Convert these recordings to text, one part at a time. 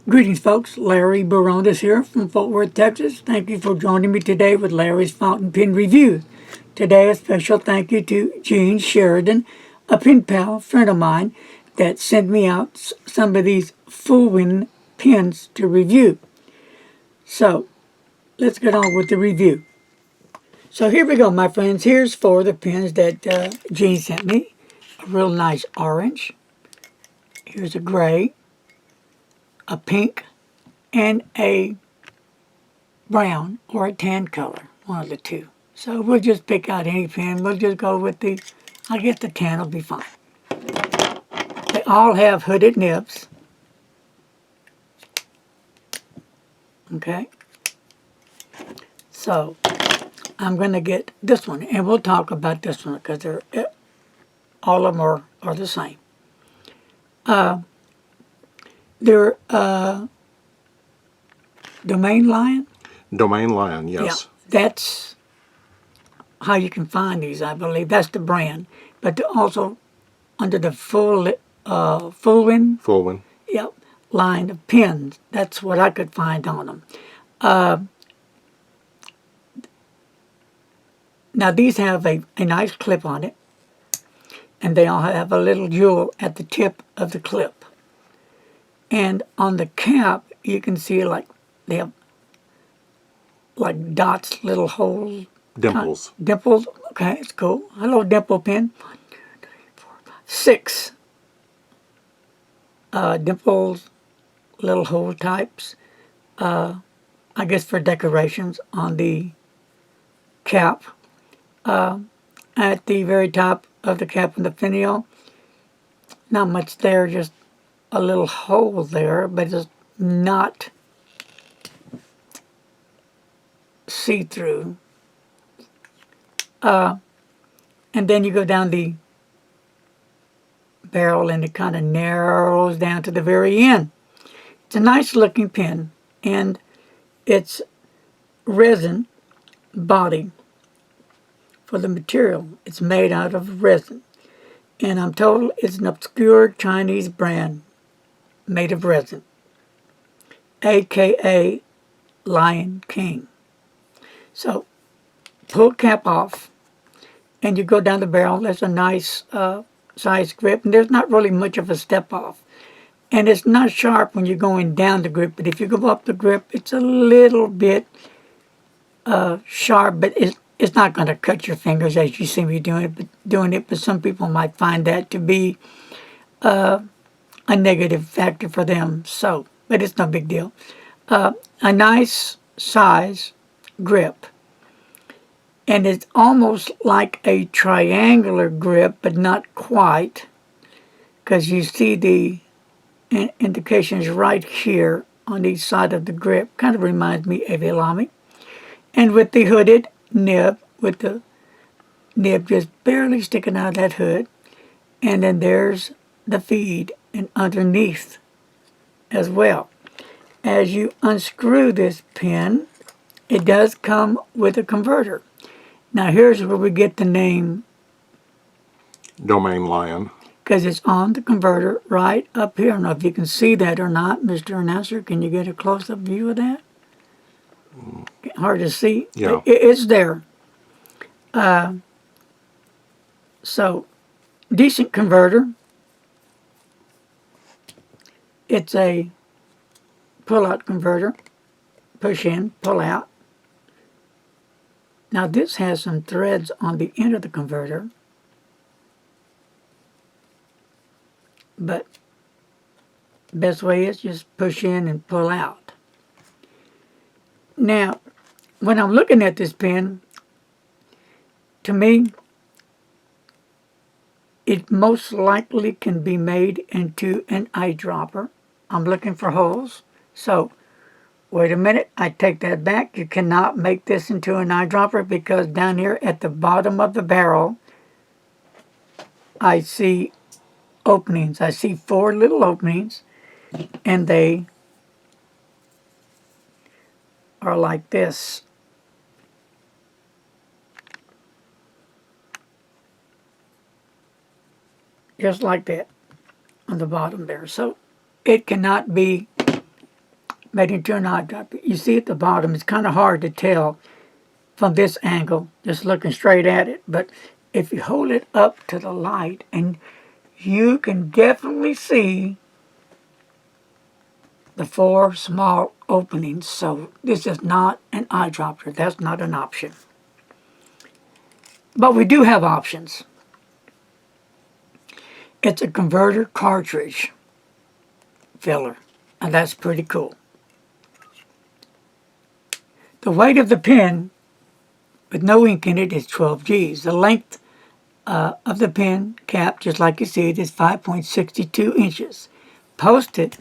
Greetings, folks. Larry Barondas here from Fort Worth, Texas. Thank you for joining me today with Larry's Fountain Pen Reviews. Today, a special thank you to Gene Sheridan, a pen pal friend of mine that sent me out some of these Fuliwen pens to review. So, let's get on with the review. So here we go, my friends. Here's 4 of the pens that Gene sent me. A real nice orange. Here's a gray, a pink, and a brown or a tan color, one of the two. So we'll just pick out any pen. We'll just go with I guess the tan will be fine. They all have hooded nibs. Okay. So I'm going to get this one, and we'll talk about this one because all of them are the same. They're Domain Line. Domain Line, yes. Yeah, that's how you can find these, I believe. That's the brand. But they're also under the Fuliwen Yep. line of pens. That's what I could find on them. Now, these have a nice clip on it, and they all have a little jewel at the tip of the clip. And on the cap, you can see they have like dots, little holes. Dimples. Dimples. Okay, it's cool. Hello, dimple pen. 1, 2, 3, 4, 5, 6 dimples, little hole types. I guess for decorations on the cap. At the very top of the cap and the finial, not much there, just a little hole there, but it's not see-through. And then you go down the barrel and it kind of narrows down to the very end. It's a nice looking pen, and it's resin body for the material. It's made out of resin, and I'm told it's an obscure Chinese brand made of resin, aka Lion King. So pull cap off and you go down the barrel. There's a nice size grip, and there's not really much of a step off, and it's not sharp when you're going down the grip, but if you go up the grip, it's a little bit sharp, but it's not going to cut your fingers as you see me doing it. But some people might find that to be a negative factor for them. So, but it's no big deal. A nice size grip, and it's almost like a triangular grip, but not quite, because you see the indications right here on each side of the grip. Kind of reminds me of a lamy. And with the hooded nib, with the nib just barely sticking out of that hood, and then there's the feed and underneath as well. As you unscrew this pen, it does come with a converter. Now here's where we get the name Domain Line. because it's on the converter right up here. I don't know if you can see that or not, Mr. Announcer. Can you get a close-up view of that? Hard to see. Yeah. It's there. So, decent converter. It's a pull-out converter. Push in, pull out. Now this has some threads on the end of the converter, but best way is just push in and pull out. Now, when I'm looking at this pen, to me, it most likely can be made into an eyedropper. I'm looking for holes, so wait a minute, I take that back. You cannot make this into an eyedropper because down here at the bottom of the barrel, I see openings. I see 4 little openings, and they are like this. Just like that on the bottom there. So it cannot be made into an eyedropper. You see at the bottom, it's kind of hard to tell from this angle, just looking straight at it. But if you hold it up to the light, and you can definitely see the 4 small openings. So this is not an eyedropper. That's not an option. But we do have options. It's a converter cartridge filler, and that's pretty cool. The weight of the pen with no ink in it is 12 G's. The length of the pen cap, just like you see it, is 5.62 inches. Posted,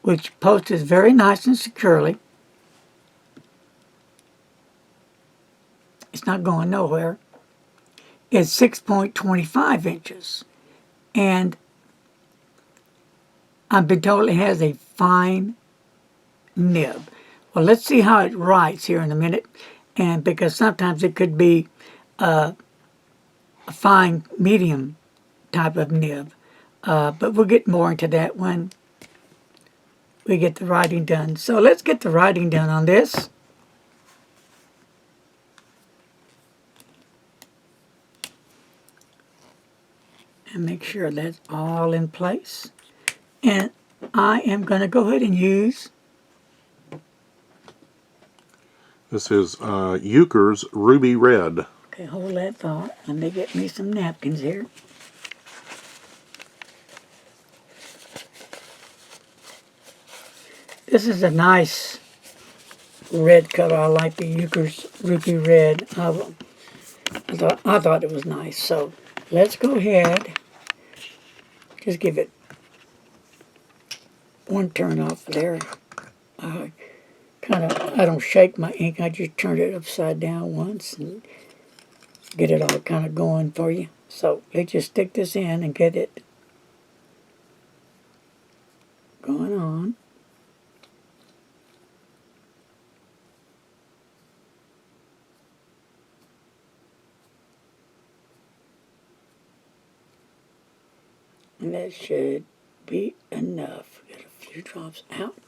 which posts very nice and securely. It's not going nowhere. Is 6.25 inches. And I've been told it has a fine nib. Well, let's see how it writes here in a minute. And because sometimes it could be a fine medium type of nib. But we'll get more into that when we get the writing done. So let's get the writing done on this. And make sure that's all in place. And I am going to go ahead and use... This is Euchre's Ruby Red. Okay, hold that thought. Let me get me some napkins here. This is a nice red color. I like the Euchre's Ruby Red. I thought it was nice. So let's go ahead. Just give it one turn off there. I don't shake my ink. I just turn it upside down once and get it all kind of going for you. So let's just stick this in and get it going on. And that should be enough. Get a few drops out.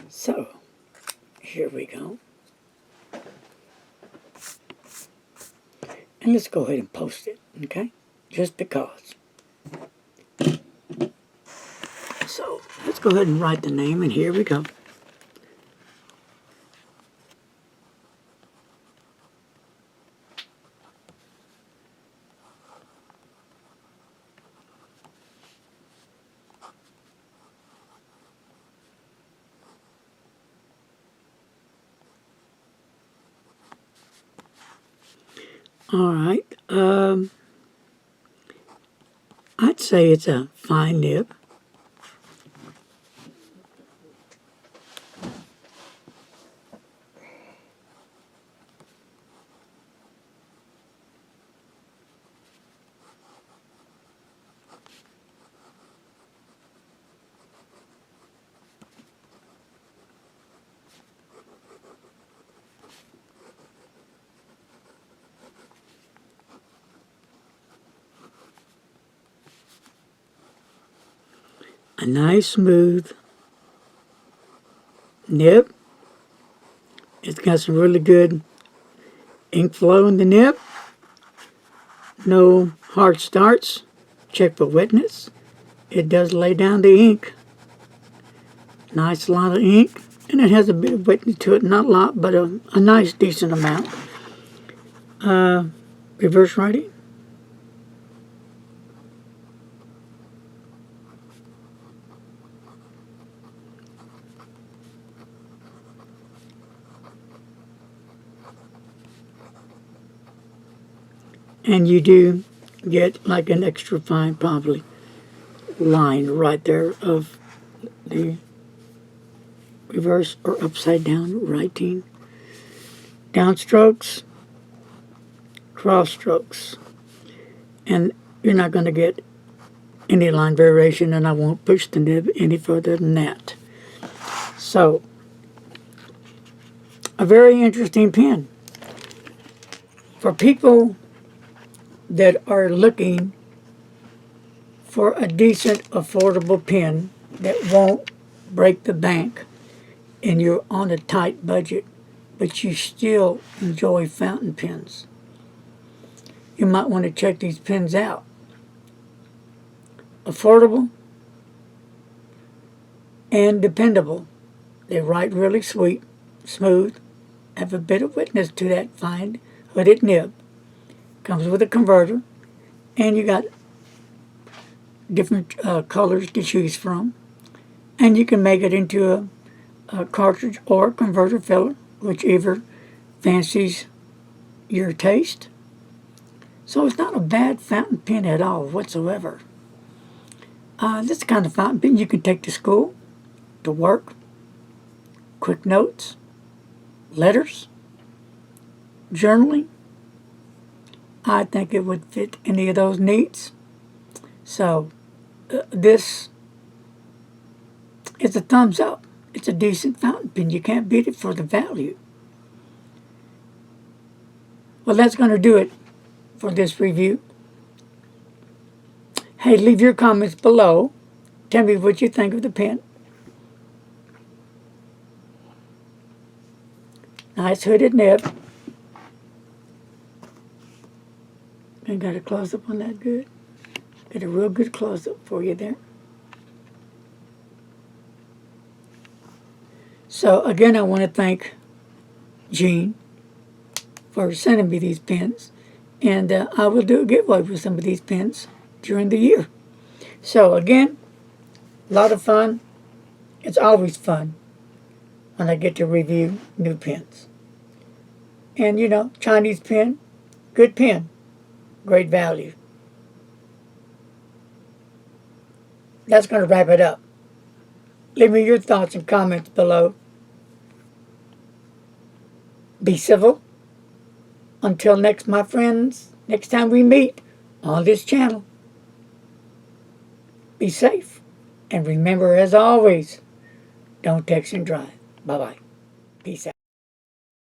So, here we go. And let's go ahead and post it, okay? Just because. So, let's go ahead and write the name, and here we go. All right. I'd say it's a fine nib. A nice smooth nib. It's got some really good ink flow in the nib. No hard starts. Check for wetness. It does lay down the ink. Nice lot of ink. And it has a bit of wetness to it. Not a lot, but a nice decent amount. Reverse writing. And you do get like an extra fine, probably, line right there of the reverse or upside down writing. Downstrokes, cross strokes. And you're not going to get any line variation, and I won't push the nib any further than that. So, a very interesting pen. For people that are looking for a decent, affordable pen that won't break the bank and you're on a tight budget, but you still enjoy fountain pens, you might want to check these pens out. Affordable and dependable. They write really sweet, smooth, have a bit of witness to that fine hooded nib. Comes with a converter, and you got different colors to choose from. And you can make it into a cartridge or a converter filler, whichever fancies your taste. So it's not a bad fountain pen at all whatsoever. This is the kind of fountain pen you can take to school, to work, quick notes, letters, journaling. I think it would fit any of those needs. So this is a thumbs up. It's a decent fountain pen. You can't beat it for the value. Well, that's going to do it for this review. Hey, leave your comments below. Tell me what you think of the pen. Nice hooded nib. I got a close-up on that good. Got a real good close-up for you there. So again, I want to thank Jean for sending me these pens. And I will do a giveaway for some of these pens during the year. So again, a lot of fun. It's always fun when I get to review new pens. And you know, Chinese pen, good pen, great value. That's going to wrap it up. Leave me your thoughts and comments below. Be civil. Until next, my friends, next time we meet on this channel, be safe. And remember, as always, don't text and drive. Bye-bye. Peace out.